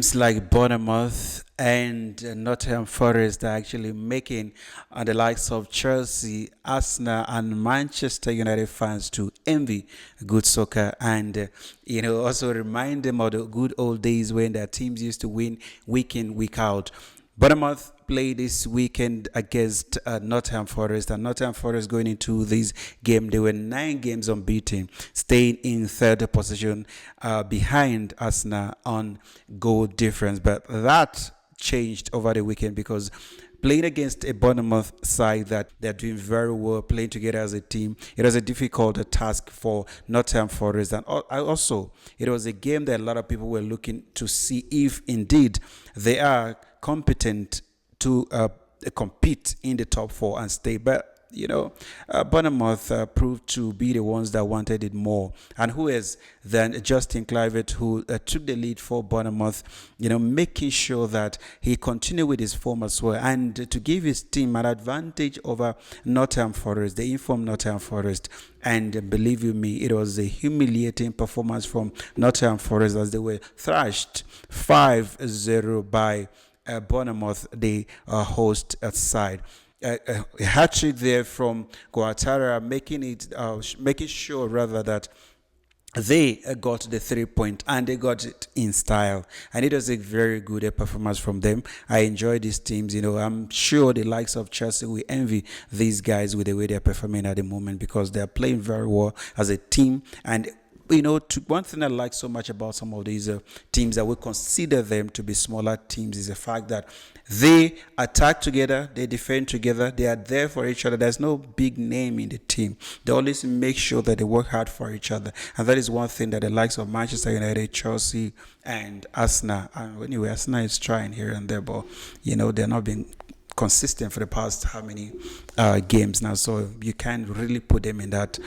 Teams like Bournemouth and Nottingham Forest are actually making the likes of Chelsea, Arsenal, and Manchester United fans to envy good soccer and also remind them of the good old days when their teams used to win week in, week out. Bournemouth play this weekend against Nottingham Forest, and Nottingham Forest going into this game, they were 9 games unbeaten, staying in third position behind Arsenal on goal difference. But that changed over the weekend because playing against a Bournemouth side that they're doing very well, playing together as a team, it was a difficult task for Nottingham Forest. And also, it was a game that a lot of people were looking to see if indeed they are competent to compete in the top four and stay. But Bournemouth proved to be the ones that wanted it more. And who is then Justin Kluivert, who took the lead for Bournemouth, making sure that he continued with his form as well and to give his team an advantage over Nottingham Forest, the informed Nottingham Forest. And believe you me, it was a humiliating performance from Nottingham Forest as they were thrashed 5-0 by Bournemouth, the host side. A hat trick there from Guattara, making sure rather that they got the 3 point and they got it in style, and it was a very good performance from them. I enjoy these teams. I'm sure the likes of Chelsea will envy these guys with the way they're performing at the moment because they're playing very well as a team. And one thing I like so much about some of these teams that we consider them to be smaller teams is the fact that they attack together, they defend together, they are there for each other. There's no big name in the team. They always make sure that they work hard for each other. And that is one thing that the likes of Manchester United, Chelsea, and Arsenal, anyway, Arsenal is trying here and there, but, they're not being consistent for the past how many games now, so you can't really put them in that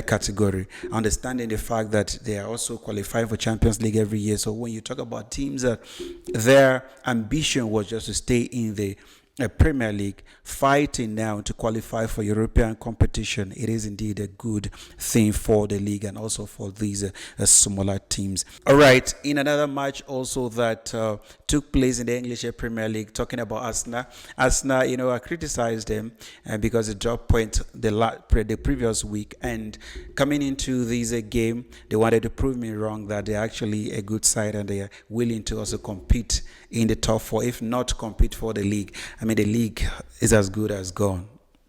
category, understanding the fact that they are also qualified for Champions League every year. So when you talk about teams that their ambition was just to stay in the Premier League, fighting now to qualify for European competition, it is indeed a good thing for the league and also for these smaller teams. All right, in another match also that took place in the English Premier League, talking about Arsenal, I criticized them because they dropped point the previous week, and coming into this game, they wanted to prove me wrong that they're actually a good side and they are willing to also compete in the top four, if not compete for the league. The league is as good as gone,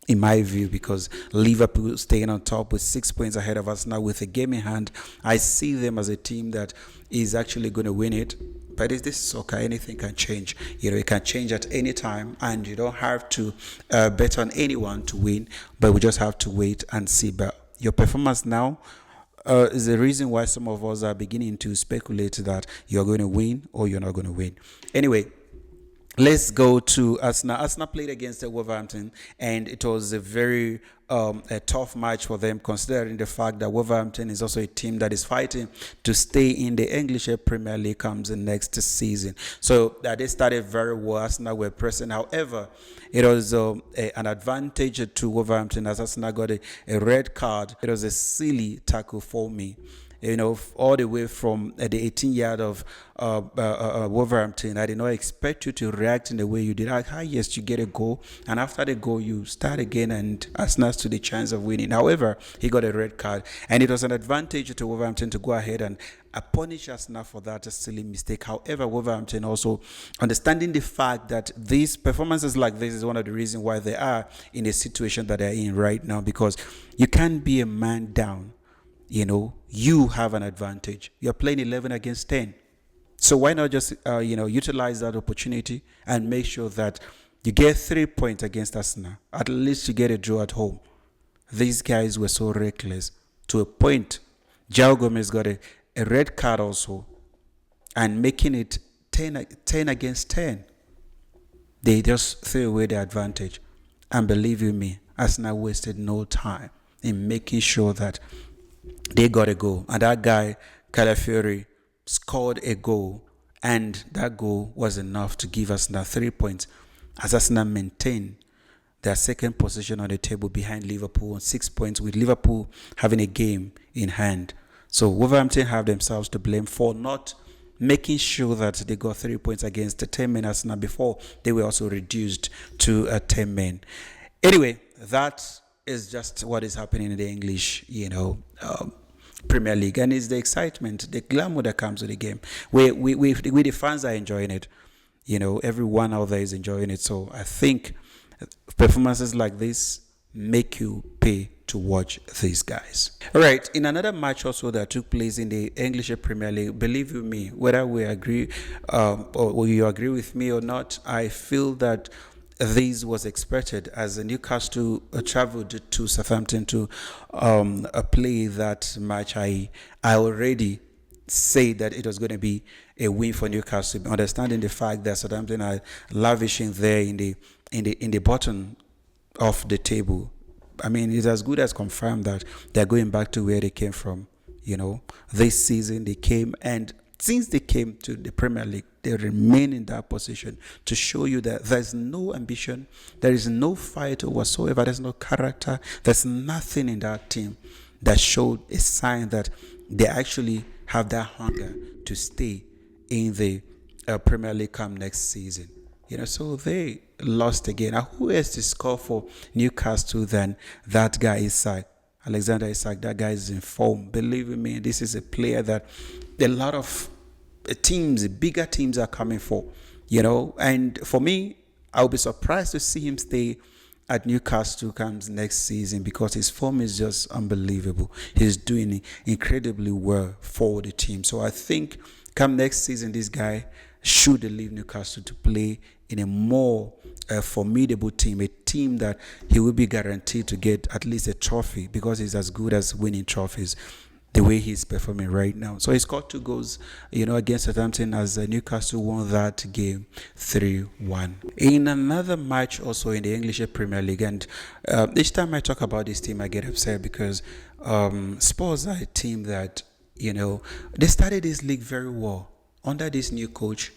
in my view, because Liverpool staying on top with 6 points ahead of us now with a game in hand. I see them as a team that is actually going to win it. But is this soccer? Anything can change. It can change at any time, and you don't have to bet on anyone to win. But we just have to wait and see. But your performance now is the reason why some of us are beginning to speculate that you're going to win or you're not going to win. Anyway, let's go to Arsenal. Arsenal played against Wolverhampton, and it was a very a tough match for them, considering the fact that Wolverhampton is also a team that is fighting to stay in the English Premier League comes the next season. So they started very well. Arsenal were pressing. However, it was an advantage to Wolverhampton as Arsenal got a red card. It was a silly tackle for me. All the way from the 18-yard of Wolverhampton. I did not expect you to react in the way you did. Yes, you get a goal, and after the goal, you start again, and Arsenal stood the chance of winning. However, he got a red card, and it was an advantage to Wolverhampton to go ahead and punish Arsenal for that silly mistake. However, Wolverhampton also understanding the fact that these performances like this is one of the reasons why they are in the situation that they're in right now, because you can't be a man down. You have an advantage. You're playing 11 against 10. So why not just, utilize that opportunity and make sure that you get 3 points against Arsenal. At least you get a draw at home. These guys were so reckless to a point. João Gomez got a red card also, and making it 10 against 10. They just threw away the advantage. And believe you me, Arsenal wasted no time in making sure that they got a goal, and that guy Calafiori scored a goal, and that goal was enough to give us 3 points as Arsenal maintained their second position on the table behind Liverpool on 6 points, with Liverpool having a game in hand. So Wolverhampton have themselves to blame for not making sure that they got 3 points against the 10 men Arsenal before they were also reduced to 10 men. Anyway, that is just what is happening in the English, Premier League, and it's the excitement, the glamour that comes with the game. We the fans are enjoying it. Everyone out there is enjoying it. So I think performances like this make you pay to watch these guys. All right, in another match also that took place in the English Premier League, believe you me, whether we agree or you agree with me or not, I feel that this was expected as Newcastle traveled to Southampton to play that match. I already say that it was going to be a win for Newcastle, understanding the fact that Southampton are lavishing there in the bottom of the table. I mean, it's as good as confirmed that they're going back to where they came from. This season they came, and since they came to the Premier League, they remain in that position to show you that there's no ambition, there is no fight whatsoever, there's no character, there's nothing in that team that showed a sign that they actually have that hunger to stay in the Premier League come next season. So they lost again. Now, who else to score for Newcastle than that guy Isak? Alexander Isak, that guy is in form. Believe me, this is a player that a lot of teams, bigger teams are coming for, And for me, I'll be surprised to see him stay at Newcastle comes next season because his form is just unbelievable. He's doing incredibly well for the team. So I think come next season, this guy should leave Newcastle to play in a more formidable team, a team that he will be guaranteed to get at least a trophy because he's as good as winning trophies the way he's performing right now. So he scored 2 goals, against Southampton as Newcastle won that game 3-1. In another match also in the English Premier League, and each time I talk about this team, I get upset because Spurs are a team that, they started this league very well. Under this new coach,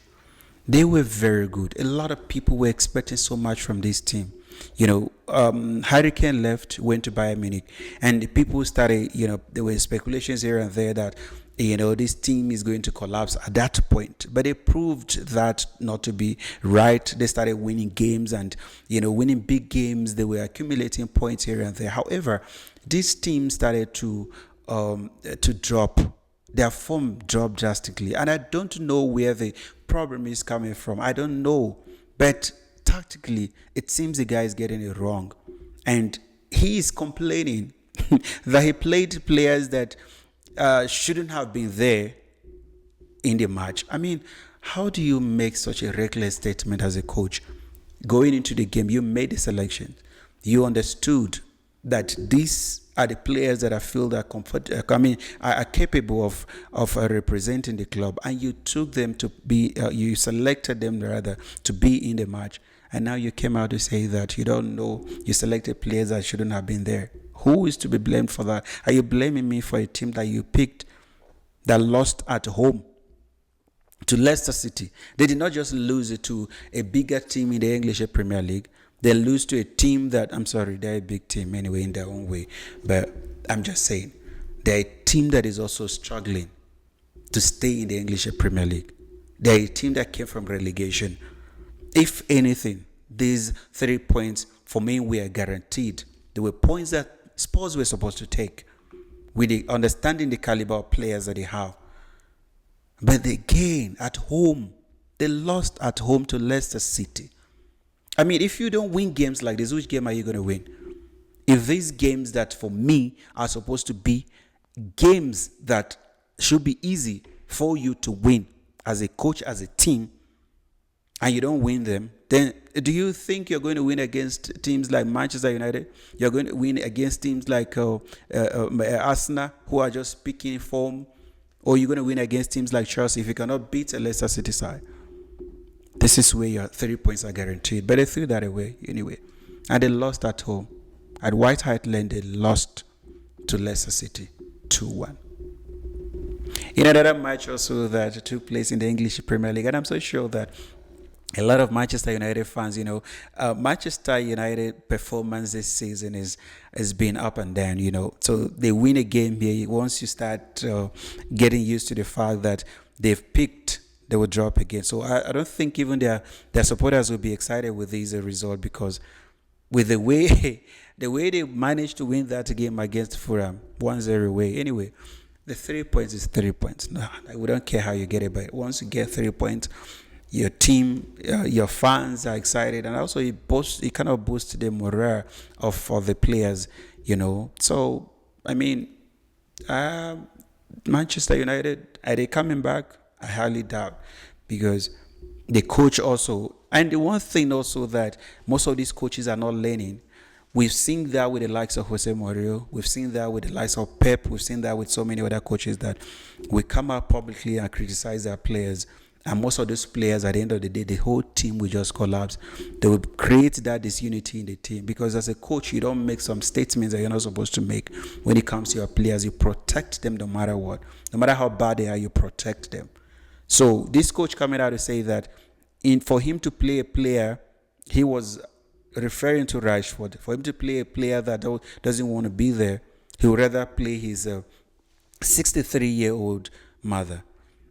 they were very good. A lot of people were expecting so much from this team. Harry Kane left, went to Bayern Munich, and the people started, there were speculations here and there that, this team is going to collapse at that point. But they proved that not to be right. They started winning games and, winning big games. They were accumulating points here and there. However, this team started to drop. Their form dropped drastically. And I don't know where the problem is coming from. I don't know. But tactically, it seems the guy is getting it wrong. And he is complaining that he played players that shouldn't have been there in the match. I mean, how do you make such a reckless statement as a coach? Going into the game, you made the selection. You understood that these are the players that I feel that are capable of representing the club, and you took them to be, you selected them rather to be in the match, and now you came out to say that you don't know, you selected players that shouldn't have been there. Who is to be blamed for that? Are you blaming me for a team that you picked that lost at home to Leicester City? They did not just lose it to a bigger team in the English Premier League. They lose to a team that, I'm sorry, they're a big team anyway in their own way. But I'm just saying, they're a team that is also struggling to stay in the English Premier League. They're a team that came from relegation. If anything, these 3 points, for me, were guaranteed. They were points that Spurs were supposed to take with the understanding the caliber of players that they have. But again, at home, they lost at home to Leicester City. I mean, if you don't win games like this, which game are you going to win? If these games that for me are supposed to be games that should be easy for you to win as a coach, as a team, and you don't win them, then do you think you're going to win against teams like Manchester United? You're going to win against teams like Arsenal, who are just picking form? Or you're going to win against teams like Chelsea if you cannot beat a Leicester City side? This is where your 3 points are guaranteed. But they threw that away anyway. And they lost at home. At White Hart Lane, they lost to Leicester City 2-1. In another match also that took place in the English Premier League, and I'm so sure that a lot of Manchester United fans, Manchester United performance this season has been up and down, So they win a game here. Once you start getting used to the fact that they've picked, they will drop again. So I don't think even their supporters will be excited with this result, because with the way the way they managed to win that game against Fulham 1-0 away. Anyway, the 3 points is 3 points. No, we don't care how you get it, but once you get 3 points, your team, your fans are excited, and also it kind of boosts the morale of the players, So I mean, Manchester United, are they coming back? I highly doubt, because the coach also, and the one thing also that most of these coaches are not learning. We've seen that with the likes of Jose Mourinho. We've seen that with the likes of Pep. We've seen that with so many other coaches that we come out publicly and criticize their players. And most of those players, at the end of the day, the whole team will just collapse. They will create that disunity in the team, because as a coach, you don't make some statements that you're not supposed to make when it comes to your players. You protect them no matter what. No matter how bad they are, you protect them. So this coach coming out to say that for him to play a player, he was referring to Rashford. For him to play a player that doesn't want to be there, he would rather play his 63-year-old mother.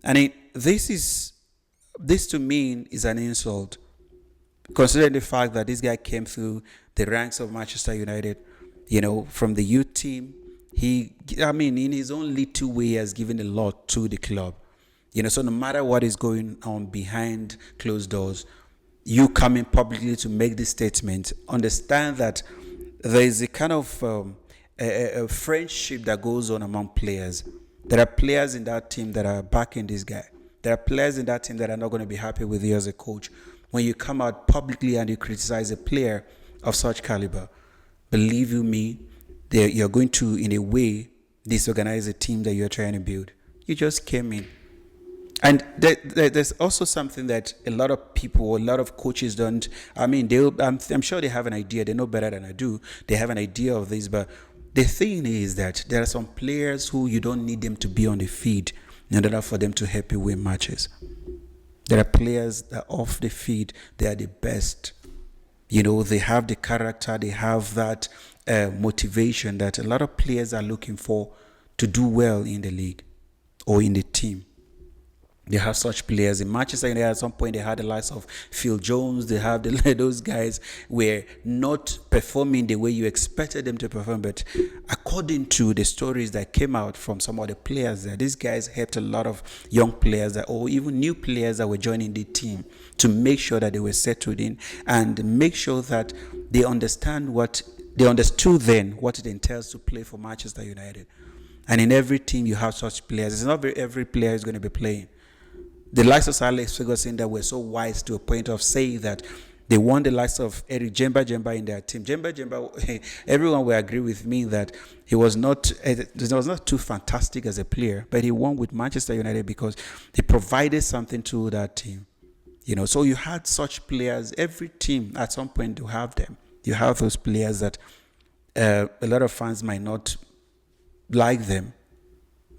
And this to me is an insult, considering the fact that this guy came through the ranks of Manchester United, from the youth team. In his own little way, he has given a lot to the club. So no matter what is going on behind closed doors, you coming publicly to make this statement, understand that there is a kind of a friendship that goes on among players. There are players in that team that are backing this guy. There are players in that team that are not going to be happy with you as a coach. When you come out publicly and you criticize a player of such caliber, believe you me, you're going to, in a way, disorganize the team that you're trying to build. You just came in. And there's also something that a lot of people, a lot of coaches don't. I'm sure they have an idea. They know better than I do. They have an idea of this. But the thing is that there are some players who you don't need them to be on the field in order for them to help you win matches. There are players that off the field, they are the best. They have the character. They have that motivation that a lot of players are looking for to do well in the league or in the team. They have such players in Manchester United. At some point, they had the likes of Phil Jones. They have those guys were not performing the way you expected them to perform. But according to the stories that came out from some of the players there, these guys helped a lot of young players or even new players that were joining the team to make sure that they were settled in and make sure that they understood then what it entails to play for Manchester United. And in every team, you have such players. It's not every player is going to be playing. The likes of Alex Ferguson that were so wise to a point of saying that they want the likes of Eric Jemba in their team. Jemba, everyone will agree with me that he was not too fantastic as a player, but he won with Manchester United because he provided something to that team. So you had such players. Every team at some point will have them. You have those players that a lot of fans might not like them.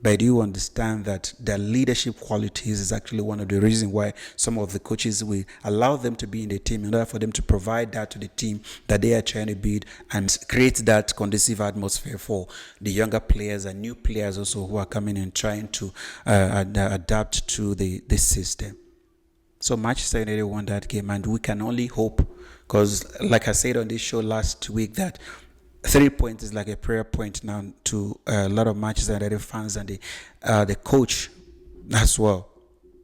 But you understand that their leadership qualities is actually one of the reasons why some of the coaches will allow them to be in the team in order for them to provide that to the team that they are trying to build and create that conducive atmosphere for the younger players and new players also who are coming and trying to adapt to this system. So Manchester United won that game, and we can only hope, because like I said on this show last week, that 3 points is like a prayer point now to a lot of Manchester United fans and the coach as well.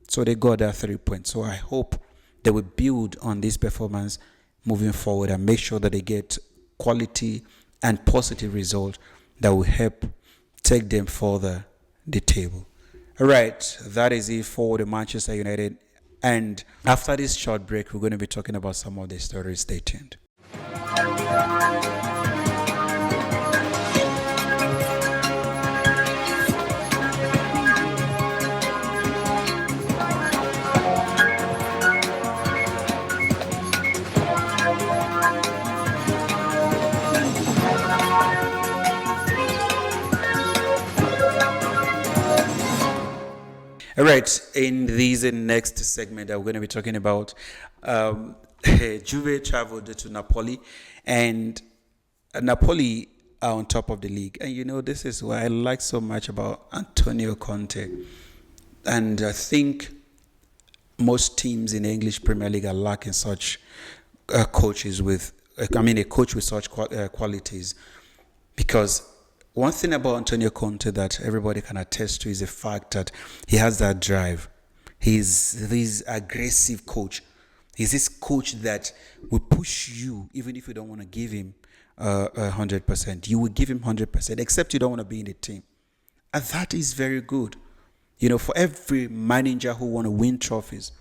So they got that 3 points. So I hope they will build on this performance moving forward and make sure that they get quality and positive results that will help take them further the table. All right, that is it for the Manchester United. And after this short break, we're going to be talking about some of the stories. Stay tuned. All right, in this next segment that we're going to be talking about, Juve traveled to Napoli, and Napoli are on top of the league. And this is what I like so much about Antonio Conte. And I think most teams in the English Premier League are lacking such coaches with, a coach with such qualities. Because one thing about Antonio Conte that everybody can attest to is the fact that he has that drive. He's this aggressive coach. He's this coach that will push you even if you don't want to give him 100%. You will give him 100%, except you don't want to be in the team. And that is very good. For every manager who want to win trophies,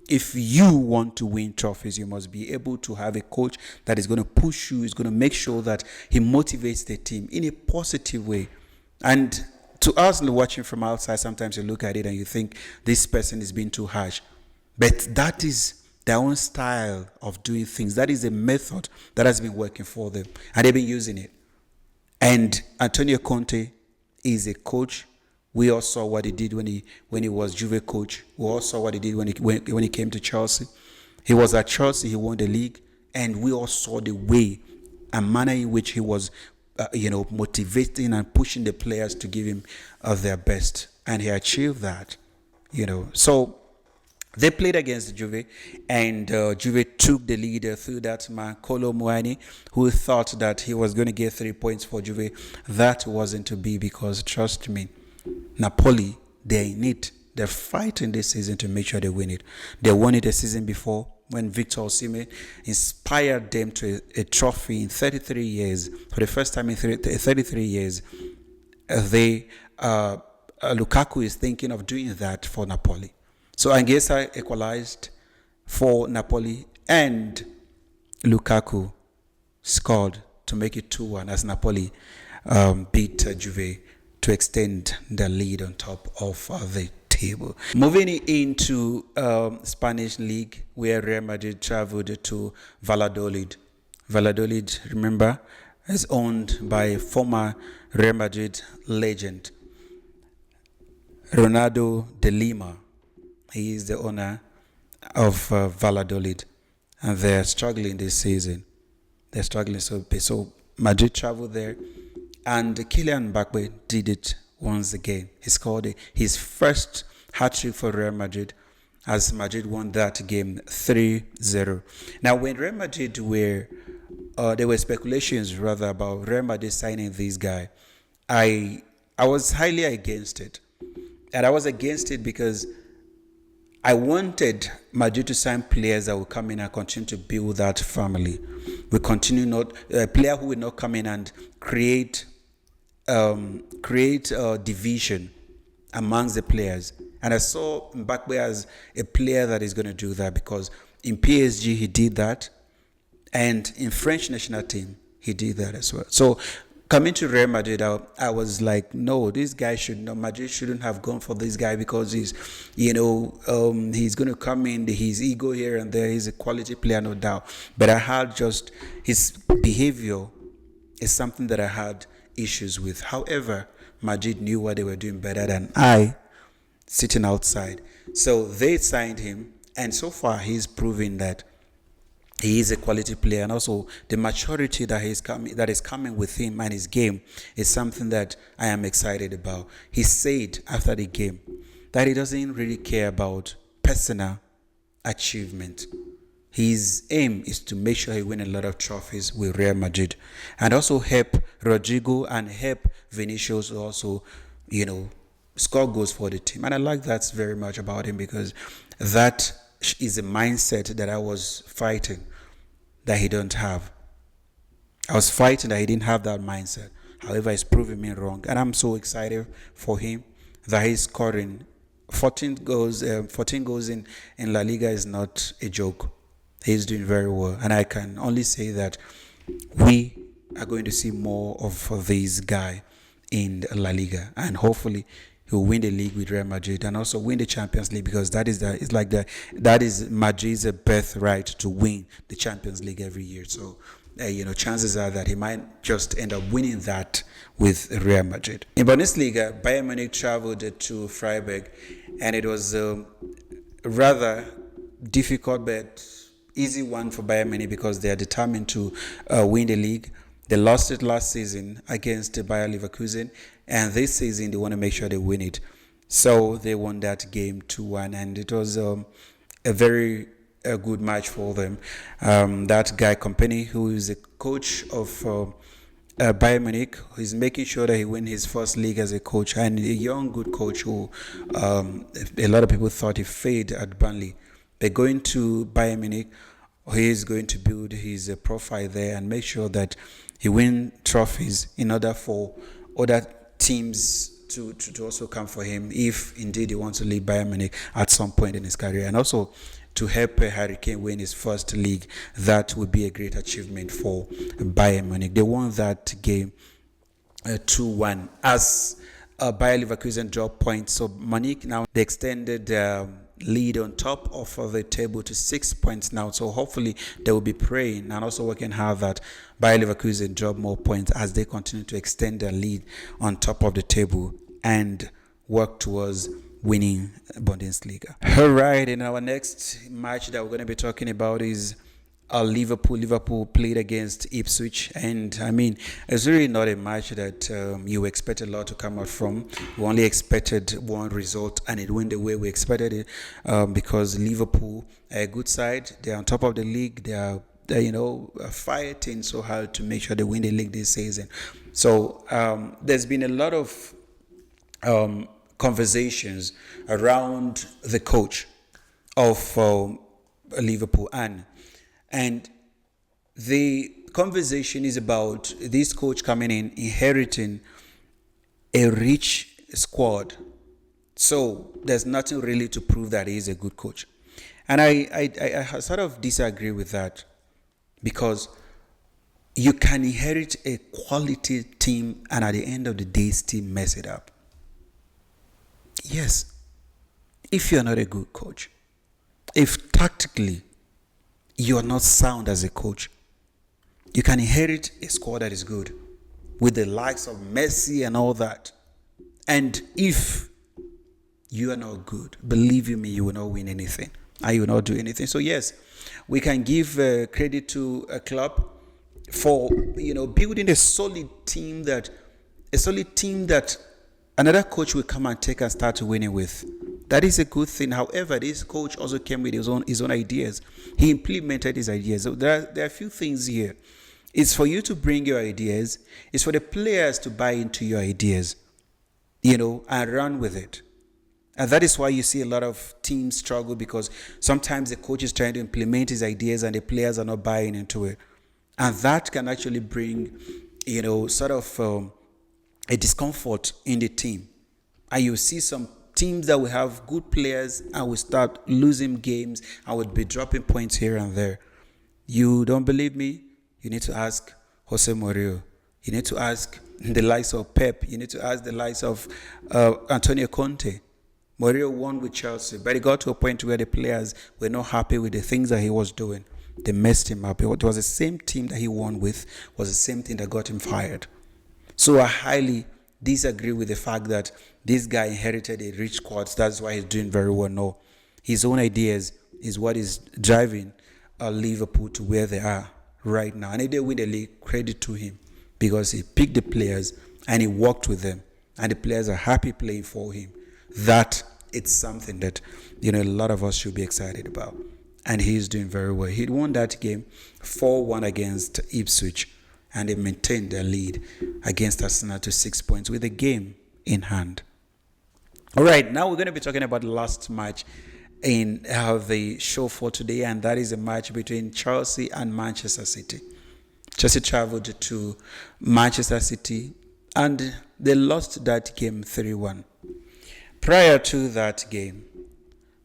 if you want to win trophies, you must be able to have a coach that is going to push you, is going to make sure that he motivates the team in a positive way. And to us watching from outside, sometimes you look at it and you think this person is being too harsh. But that is their own style of doing things. That is a method that has been working for them, and they've been using it. And Antonio Conte is a coach. We all saw what he did when he was Juve coach. We all saw what he did when he came to Chelsea. He was at Chelsea. He won the league, and we all saw the way and manner in which he was, motivating and pushing the players to give him their best, and he achieved that. So they played against Juve, and Juve took the lead through that man, Kolo Muani, who thought that he was going to get 3 points for Juve. That wasn't to be, because trust me, Napoli, they're in it. They're fighting this season to make sure they win it. They won it the season before when Victor Osimhen inspired them to a trophy in 33 years. For the first time in 33 years, Lukaku is thinking of doing that for Napoli. So Anguissa equalized for Napoli, and Lukaku scored to make it 2-1 as Napoli beat Juve to extend the lead on top of the table. Moving into Spanish League, where Real Madrid traveled to Valladolid. Valladolid, remember, is owned by former Real Madrid legend Ronaldo de Lima. He is the owner of Valladolid, and they're struggling this season. They're struggling so Madrid traveled there, and Kylian Mbappe did it once again. He scored his first hat-trick for Real Madrid as Madrid won that game 3-0. Now, when Real Madrid there were speculations rather about Real Madrid signing this guy. I was highly against it, and I was against it because I wanted Madrid to sign players that will come in and continue to build that family. We continue not a player who will not come in and create division amongst the players. And I saw Mbappe as a player that is going to do that, because in PSG he did that, and in French national team he did that as well. So coming to Real Madrid, I was like, no, this guy Madrid shouldn't have gone for this guy, because he's going to come in, his ego here and there. He's a quality player, no doubt. But I had just his behavior is something that I had issues with. However, Madrid knew what they were doing better than I, sitting outside. So they signed him, and so far he's proving that he is a quality player, and also the maturity that is coming with him and his game is something that I am excited about. He said after the game that he doesn't really care about personal achievement. His aim is to make sure he wins a lot of trophies with Real Madrid, and also help Rodrigo and help Vinicius also, score goals for the team. And I like that very much about him, because that is a mindset that I was fighting that he don't have. I was fighting that he didn't have that mindset. However, he's proving me wrong, and I'm so excited for him that he's scoring 14 goals. 14 goals in La Liga is not a joke. He's doing very well, and I can only say that we are going to see more of this guy in La Liga, and hopefully he'll win the league with Real Madrid and also win the Champions League, because that is Madrid's birthright to win the Champions League every year. So chances are that he might just end up winning that with Real Madrid. In Bundesliga, Bayern Munich traveled to Freiburg, and it was a rather difficult but easy one for Bayern Munich, because they are determined to win the league. They lost it last season against Bayer Leverkusen, and this season they want to make sure they win it. So they won that game 2-1, and it was a very good match for them. That guy Company, who is a coach of Bayern Munich, is making sure that he win his first league as a coach, and a young good coach who a lot of people thought he failed at Burnley. But going to Bayern Munich, he is going to build his profile there and make sure that he win trophies in order for other teams to also come for him if indeed he wants to leave Bayern Munich at some point in his career, and also to help Harry Kane win his first league. That would be a great achievement for Bayern Munich. They won that game 2-1 as Bayer Leverkusen dropped points. So Munich now they extended lead on top of the table to 6 points now. So hopefully they will be praying and also working hard that Bayer Leverkusen drop more points as they continue to extend their lead on top of the table and work towards winning Bundesliga. All right, in our next match that we're going to be talking about is Liverpool. Liverpool played against Ipswich, and I mean, it's really not a match that you expect a lot to come out from. We only expected one result, and it went the way we expected it, because Liverpool are a good side. They're on top of the league. They're fighting so hard to make sure they win the league this season. So there's been a lot of conversations around the coach of Liverpool, and the conversation is about this coach coming in, inheriting a rich squad. So there's nothing really to prove that he's a good coach. And I sort of disagree with that, because you can inherit a quality team and at the end of the day still mess it up. Yes, if you're not a good coach, if tactically you are not sound as a coach, you can inherit a squad that is good with the likes of Messi and all that. And if you are not good, believe you me, you will not win anything and you will not do anything. So yes, we can give credit to a club for building a solid team that another coach will come and take and start winning with. That is a good thing. However, this coach also came with his own ideas. He implemented his ideas. So there are a few things here. It's for you to bring your ideas. It's for the players to buy into your ideas, and run with it. And that is why you see a lot of teams struggle, because sometimes the coach is trying to implement his ideas and the players are not buying into it. And that can actually bring, sort of a discomfort in the team. And you see some teams that will have good players and will start losing games and will be dropping points here and there. You don't believe me? You need to ask Jose Mourinho. You need to ask the likes of Pep. You need to ask the likes of Antonio Conte. Mourinho won with Chelsea, but he got to a point where the players were not happy with the things that he was doing. They messed him up. It was the same team that he won with, was the same thing that got him fired. So I highly disagree with the fact that this guy inherited a rich squad. That's why he's doing very well. No, his own ideas is what is driving Liverpool to where they are right now. And if they win the league, credit to him, because he picked the players and he worked with them, and the players are happy playing for him. That it's something that a lot of us should be excited about. And he's doing very well. He won that game 4-1 against Ipswich, and they maintained their lead against Arsenal to 6 points with a game in hand. All right, now we're going to be talking about the last match in the show for today, and that is a match between Chelsea and Manchester City. Chelsea traveled to Manchester City, and they lost that game 3-1. Prior to that game,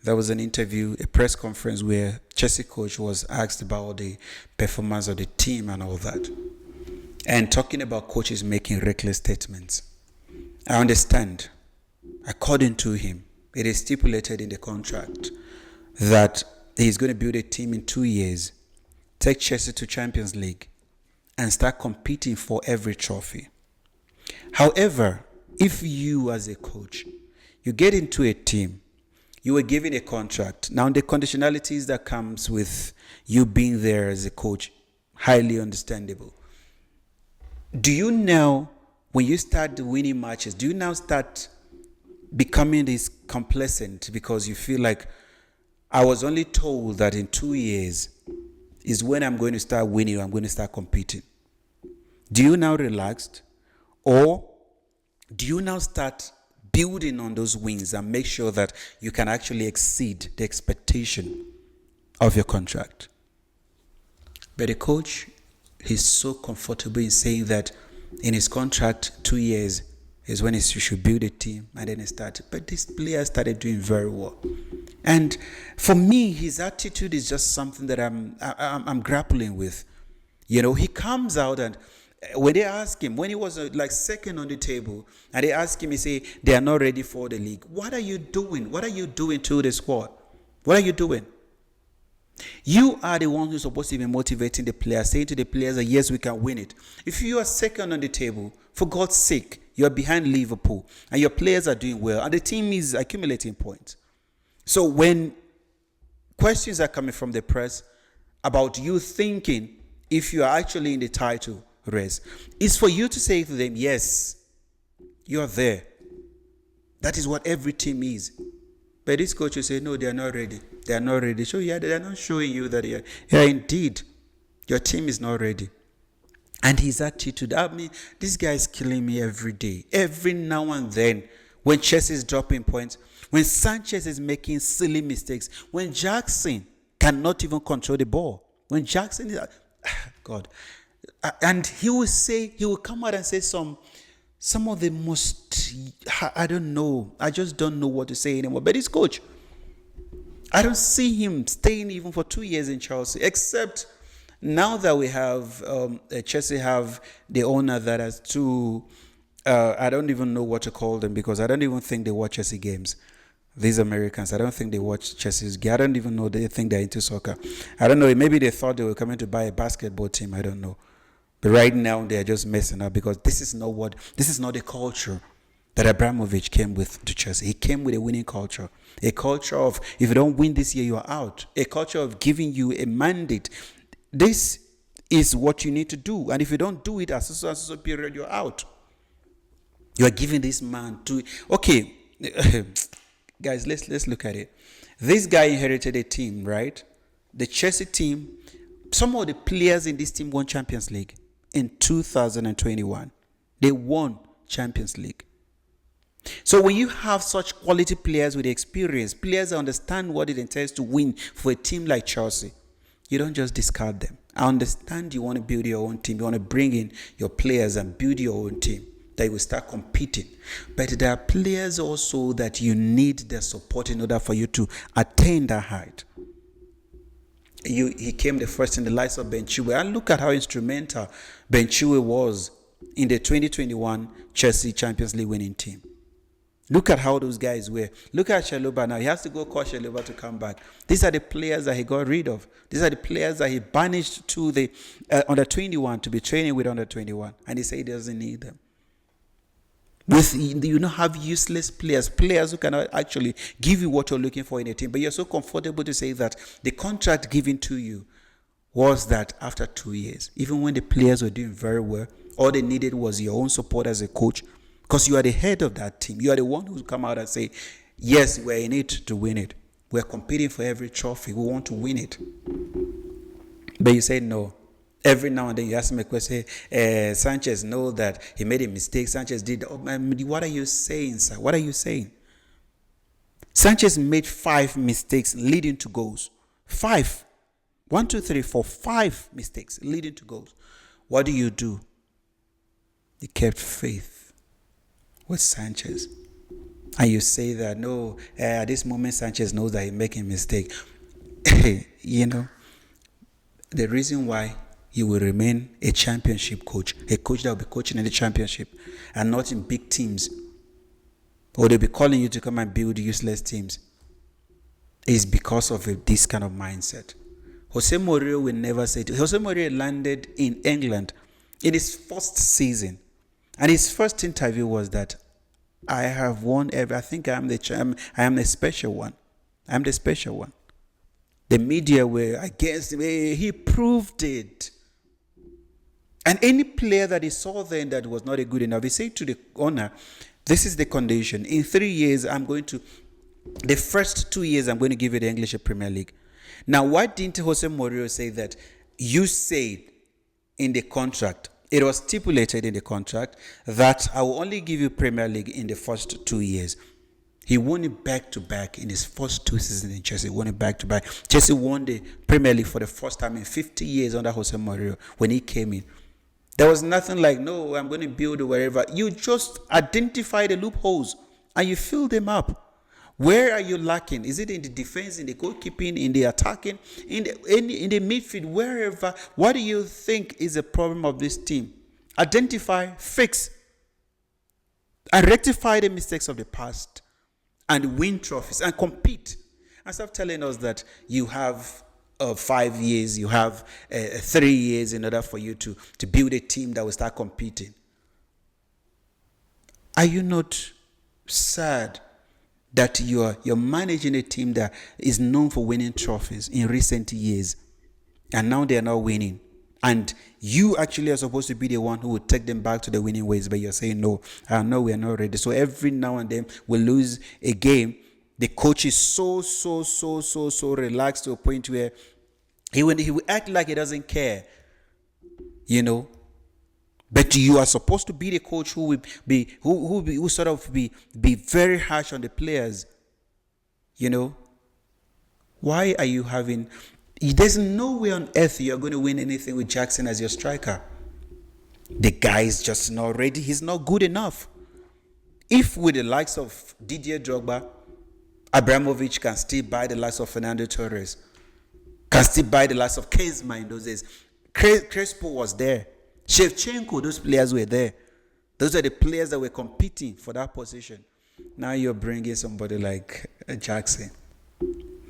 there was an interview, a press conference where Chelsea coach was asked about the performance of the team and all that, and talking about coaches making reckless statements. I understand. According to him, it is stipulated in the contract that he's going to build a team in 2 years, take Chelsea to Champions League, and start competing for every trophy. However, if you as a coach, you get into a team, you were given a contract. Now the conditionalities that comes with you being there as a coach, highly understandable. Do you now, when you start winning matches, do you now start becoming this complacent because you feel like I was only told that in 2 years is when I'm going to start winning, I'm going to start competing. Do you now relax, or do you now start building on those wins and make sure that you can actually exceed the expectation of your contract? But the coach, he's so comfortable in saying that in his contract, 2 years is when he should build a team, and then he started. But this player started doing very well. And for me, his attitude is just something that I'm grappling with. You know, he comes out, and when they ask him, when he was like second on the table, and they ask him, he say, they are not ready for the league. What are you doing? What are you doing to the squad? What are you doing? You are the one who's supposed to be motivating the players, saying to the players that yes, we can win it. If you are second on the table, for God's sake, you are behind Liverpool, and your players are doing well, and the team is accumulating points. So when questions are coming from the press about you thinking if you are actually in the title race, it's for you to say to them, yes, you are there. That is what every team is. But this coach will say, no, they are not ready. They are not ready. So yeah, they are not showing you that indeed, your team is not ready. And his attitude, I mean, this guy is killing me every day. Every now and then, when Chelsea is dropping points, when Sanchez is making silly mistakes, when Jackson cannot even control the ball, when Jackson is, God, and he will come out and say some of the most, I don't know, I just don't know what to say anymore. But his coach, I don't see him staying even for 2 years in Chelsea, except now that we have, Chelsea have the owner that has two, I don't even know what to call them, because I don't even think they watch Chelsea games. These Americans, I don't think they watch Chelsea's game. I don't even know they think they're into soccer. I don't know, maybe they thought they were coming to buy a basketball team, I don't know. But right now they're just messing up, because this is not the culture that Abramovich came with to Chelsea. He came with a winning culture. A culture of, if you don't win this year, you are out. A culture of giving you a mandate. This is what you need to do. And if you don't do it at so period, you're out. You are giving this man to, okay, guys, let's look at it. This guy inherited a team, right? The Chelsea team, some of the players in this team won Champions League in 2021. They won Champions League. So when you have such quality players with experience, players that understand what it entails to win for a team like Chelsea, you don't just discard them. I understand you want to build your own team. You want to bring in your players and build your own team that you will start competing. But there are players also that you need their support in order for you to attain that height. He came the first in the likes of Ben Chilwell. And look at how instrumental Ben Chilwell was in the 2021 Chelsea Champions League winning team. Look at how those guys were. Look at Chalobah now. He has to go call Chalobah to come back. These are the players that he got rid of. These are the players that he banished to the under 21 to be training with under 21. And he said he doesn't need them. You don't have useless players who cannot actually give you what you're looking for in a team. But you're so comfortable to say that the contract given to you was that after 2 years, even when the players were doing very well, all they needed was your own support as a coach. Because you are the head of that team. You are the one who will come out and say, yes, we're in it to win it. We're competing for every trophy. We want to win it. But you say no. Every now and then you ask me a question, Sanchez know that he made a mistake. Sanchez did. What are you saying, sir? What are you saying? Sanchez made 5 mistakes leading to goals. 5. 1, 2, 3, 4, 5 mistakes leading to goals. What do? You kept faith with Sanchez. And you say that, no, at this moment Sanchez knows that he's making a mistake. You know, the reason why he will remain a championship coach, a coach that will be coaching in the championship and not in big teams, or they'll be calling you to come and build useless teams, is because of this kind of mindset. Jose Mourinho will never say it. Jose Mourinho landed in England in his first season. And his first interview was that I have won every. I think I am the special one. I'm the special one. The media were against him. He proved it. And any player that he saw then that was not a good enough, he said to the owner, This is the condition. In 3 years, the first 2 years, I'm going to give you the English Premier League. Now, why didn't Jose Mourinho say that? You said in the contract, it was stipulated in the contract that I will only give you Premier League in the first 2 years. He won it back to back in his first 2 seasons in Chelsea. He won it back to back. Chelsea won the Premier League for the first time in 50 years under Jose Mourinho when he came in. There was nothing like, no, I'm going to build wherever. You just identify the loopholes and you fill them up. Where are you lacking? Is it in the defense, in the goalkeeping, in the attacking, in the midfield, wherever? What do you think is the problem of this team? Identify, fix, and rectify the mistakes of the past and win trophies and compete. And stop telling us that you have 5 years, you have 3 years in order for you to build a team that will start competing. Are you not sad that you're managing a team that is known for winning trophies in recent years, and now they are not winning? And you actually are supposed to be the one who will take them back to the winning ways, but you're saying, no, we are not ready. So every now and then we lose a game. The coach is so relaxed to a point where he will act like he doesn't care, But you are supposed to be the coach who will be sort of be very harsh on the players, Why are you having? There's no way on earth you're going to win anything with Jackson as your striker. The guy is just not ready. He's not good enough. If with the likes of Didier Drogba, Abramovich can still buy the likes of Fernando Torres, can still buy the likes of Kezma in those days. Crespo was there. Shevchenko, those players were there. Those are the players that were competing for that position. Now you're bringing somebody like Jackson.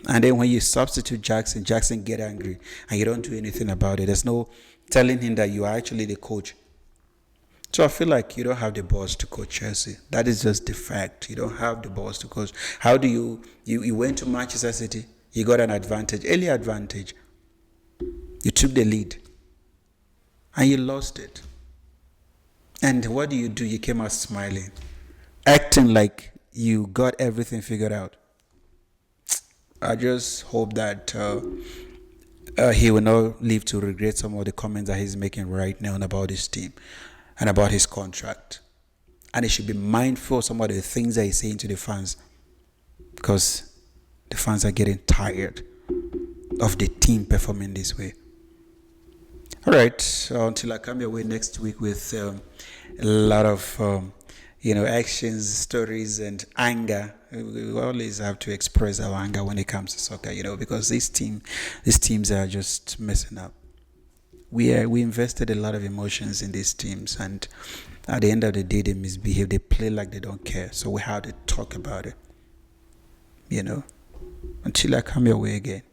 And then when you substitute Jackson get angry and you don't do anything about it. There's no telling him that you are actually the coach. So I feel like you don't have the balls to coach Chelsea. That is just the fact. You don't have the balls to coach. How do you went to Manchester City, you got an advantage, early advantage. You took the lead and you lost it. And what do? You came out smiling, acting like you got everything figured out. I just hope that he will not live to regret some of the comments that he's making right now about his team and about his contract. And he should be mindful of some of the things that he's saying to the fans, because the fans are getting tired of the team performing this way. All right, until I come your way next week with a lot of actions, stories, and anger. We always have to express our anger when it comes to soccer, because these teams are just messing up. We invested a lot of emotions in these teams, and at the end of the day, they misbehave. They play like they don't care. So we have to talk about it, until I come your way again.